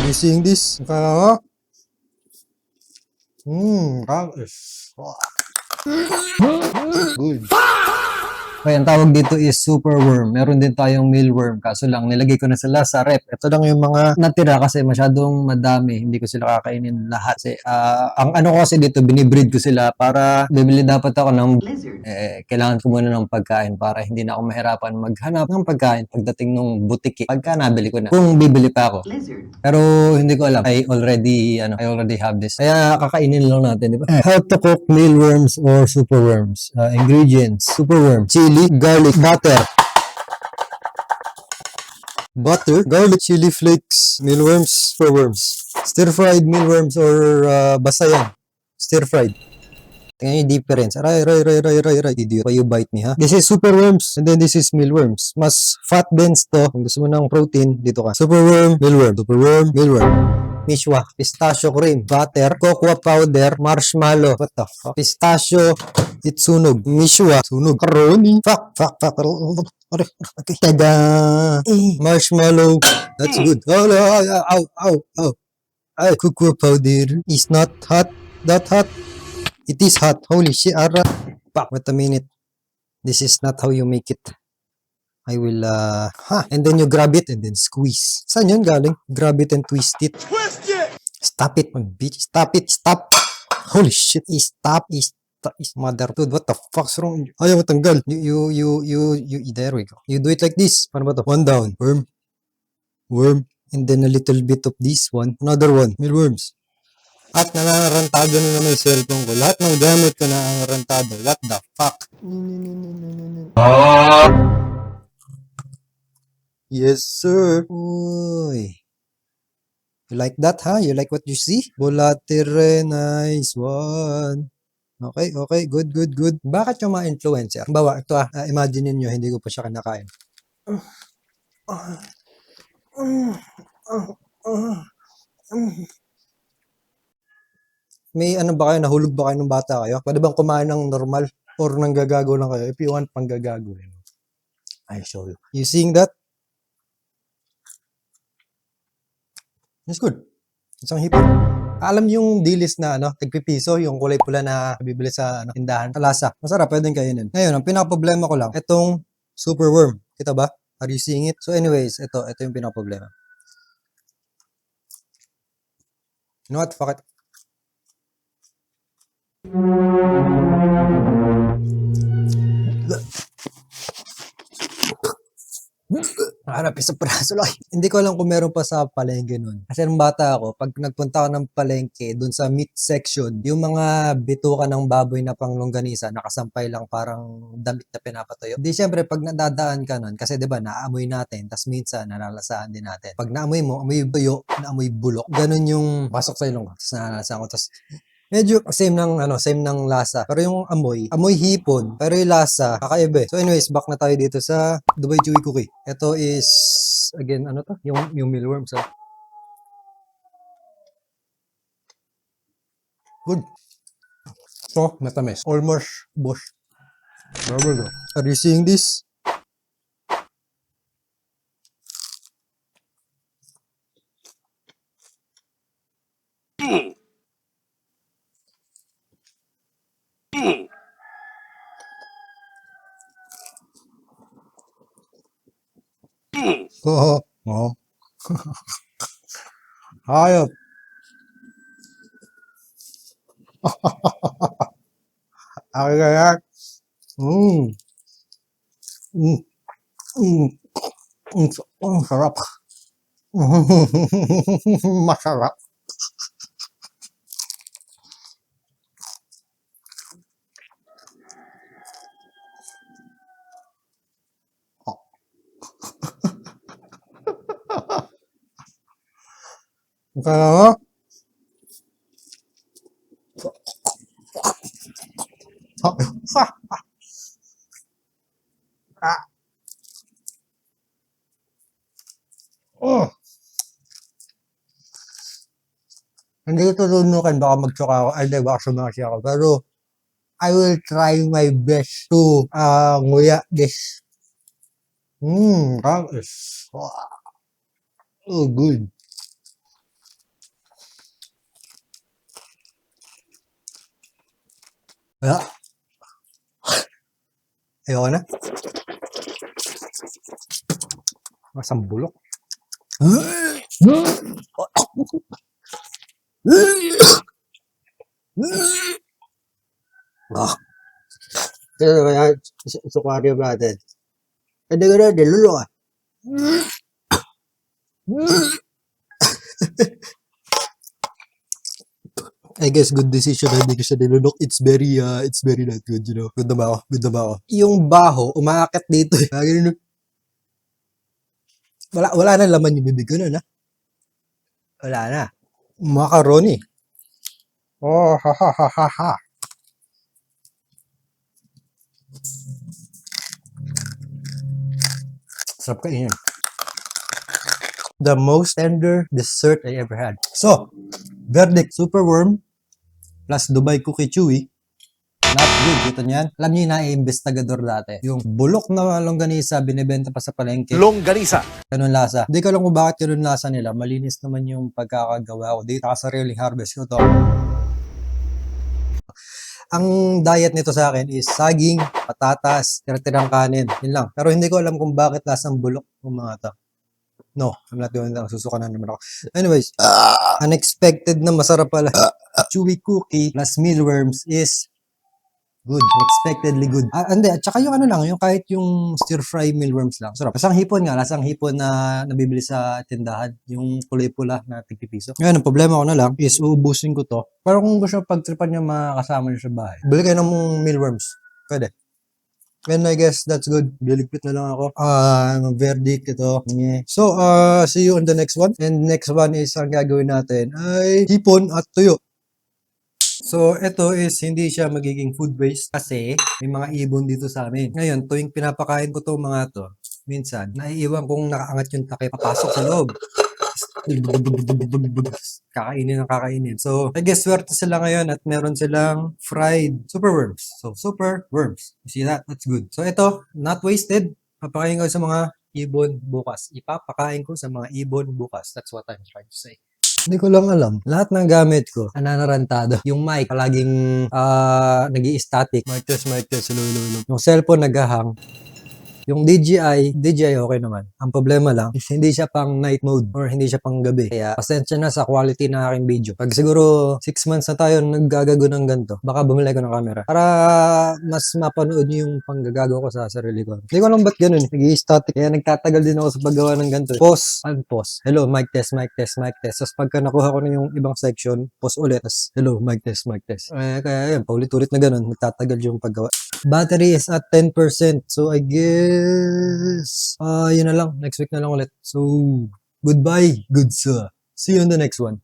Are you seeing this? That is good. Okay, ang tawag dito is super worm. Meron din tayong mealworm. Kaso lang, nilagay ko na sila sa rep. Ito lang yung mga natira kasi masyadong madami. Hindi ko sila kakainin lahat. Kasi, ang ano ko kasi dito, binibreed ko sila para bibili dapat ako ng lizard. Kailangan ko muna ng pagkain para hindi na ako mahirapan maghanap ng pagkain pagdating ng butiki. Pagka nabili ko na. Kung bibili pa ako. Lizard. Pero hindi ko alam. I already have this. Kaya kakainin lang natin, di ba? How to cook mealworms or superworms. Ingredients. Superworm. Chili, garlic, butter, garlic, chili flakes, mealworms, superworms. Stir-fried mealworms or basta yan. Stir-fried. Tingnan yung difference. Aray. Idiot. Why you bite me, ha? This is superworms and then this is mealworms. Mas fat dense to. Kung gusto mo ng protein, dito ka. Superworm, mealworm. Superworm, mealworm. Mishwa, pistachio cream, butter, cocoa powder, marshmallow. What the fuck? Pistachio, it's sunog. Mishwa, sunog. Karoni. Fuck. Okay. Tada! Marshmallow. That's good. Ow. Ay, cocoa powder is not hot. That hot. It is hot. Holy shit. Fuck. Wait a minute. This is not how you make it. I will, and then you grab it and then squeeze. Saan yun galing? Grab it and twist it. Twist it! Stop it, bitch. Stop. Holy shit. Stop. Mother. Dude, what the fuck's wrong? Ayaw matanggal. There we go. You do it like this. Paano ba to? One down. Worm. And then a little bit of this one. Another one. Mealworms. At nangarantado na naman yung cellphone ko. Lahat ng gamit ko nangarantado. What the fuck? Yes, sir. Uy. You like that, ha? You like what you see? Bulatire, nice one. Okay. Good. Bakit yung mga influencer? Bawa, ito imagine niyo hindi ko pa siya kinakain. May ano ba kayo? Nahulog ba kayo ng bata kayo? Pwede bang kumain ng normal? Or nanggagago lang kayo? If you want panggagago, I show you. You seeing that? It's good. Isang hipon. Alam yung dilis na tigpipiso, yung kulay pula na bibili sa tindahan. Kalasa. Masarap, pwedeng kainin. Ngayon, ang pinaka-problema ko lang, itong superworm. Kita ba? Are you seeing it? So anyways, ito yung pinaka-problema. You know what? Fuck it. Harap sa praso lang. Hindi ko alam kung meron pa sa palengke nun. Kasi nung bata ako, pag nagpunta ako ng palengke, dun sa meat section, yung mga bituka ng baboy na panglongganisa, nakasampay lang parang damit na pinapatuyo. Di syempre, pag nadadaan ka nun, kasi diba, naamoy natin, tas minsan, nalalasaan din natin. Pag naamoy mo, amoy tuyo, naamoy bulok. Ganun yung pasok sa ilong ko, tas nalalasaan ko, tas medyo same ng lasa. Pero yung amoy hipon, pero yung lasa, kakaiba. So anyways, back na tayo dito sa Dubai Chewy Cookie. Ito is, again, yung mealworms. Good. So, matamis. Almost bush. Are you seeing this? Oo. Hayop. Kaya. Sarap. Masarap. Kaya hindi ko tutunukan, baka magtsuka ako, baka sumasi ako, pero I will try my best to nguya this. That is good. Ah, ayoko na. Masang bulok. Ah, kaya kaya sukari natin. Hindi ko na, nilulo ah. I guess good decision na hindi ko siya nilunok. It's very not good, you know. Good na ba ako? Good na ba ako? Yung baho, umaakit dito. Ganun. Wala na laman yung bibig ko nun, ha? Wala na. Macaroni. Oh, ha ha ha ha ha. Sarap kainin. The most tender dessert I ever had. So, verdict, super worm plus Dubai Cookie Chewy. Not good. Ito niyan. Alam niyo yung na-investigador dati. Yung bulok na longganisa, binibenta pa sa palengke. Longganisa. Ganun lasa. Hindi ko alam kung bakit ganun lasa nila. Malinis naman yung pagkakagawa ko. Dito sa sariling harvest ko to. Ang diet nito sa akin is saging, patatas, tira-tirang kanin. Yun lang. Pero hindi ko alam kung bakit lasang bulok ng mga to. No, I'm not doing that. Susuka na naman ako. Anyways, unexpected na masarap pala. Chewy cookie plus mealworms is good. Unexpectedly good. Hindi. At saka yung ano lang, yung kahit yung stir-fry mealworms lang. Sarap. Lasang hipon nga. Lasang hipon na nabibili sa tindahan. Yung kulay-pula na tig-piso. Ngayon, ang problema ko na lang is uubusin ko to. Pero kung gusto pagtripan nyo, makakasama nyo sa bahay. Bili kayo ng mealworms. Pwede. And I guess that's good. Biligpit na lang ako. Verdict ito. Yeah. So, see you on the next one. And next one is ang gagawin natin ay hipon at tuyo. So, ito is hindi siya magiging food waste kasi may mga ibon dito sa amin. Ngayon, tuwing pinapakain ko to mga to, minsan, naiiwan kong nakaangat yung takip papasok sa loob. Kakainin ng kakainin. So, I guess swerte sila ngayon at meron silang fried super worms. So, super worms. You see that? That's good. So, ito, not wasted. Papakain ko sa mga ibon bukas. Ipapakain ko sa mga ibon bukas. That's what I'm trying to say. Hindi ko lang alam. Lahat ng gamit ko, nananarantado. Yung mic, palaging nag-i-static. Mic test, lulu. Yung cellphone naghahang. Yung DJI okay naman. Ang problema lang is hindi siya pang night mode or hindi siya pang gabi. Kaya pasensya na sa quality ng aking video. Pag siguro 6 months na tayo naggagago ng ganito, baka bumili ko ng camera para mas mapanood niyo yung panggagago ko sa sarili ko. Hindi ko alam ba't ganun. Nag-i-static. Kaya nagtatagal din ako sa paggawa ng ganito. Pause and pause. Hello, mic test. Tapos pagka nakuha ko na yung ibang section, pause ulit. Tapos hello, mic test. Kaya yun, paulit-ulit na ganun. Nagtatagal yung paggawa. Battery is at 10%. So, I guess, yun na lang. Next week na lang ulit. So, goodbye, good sir. See you on the next one.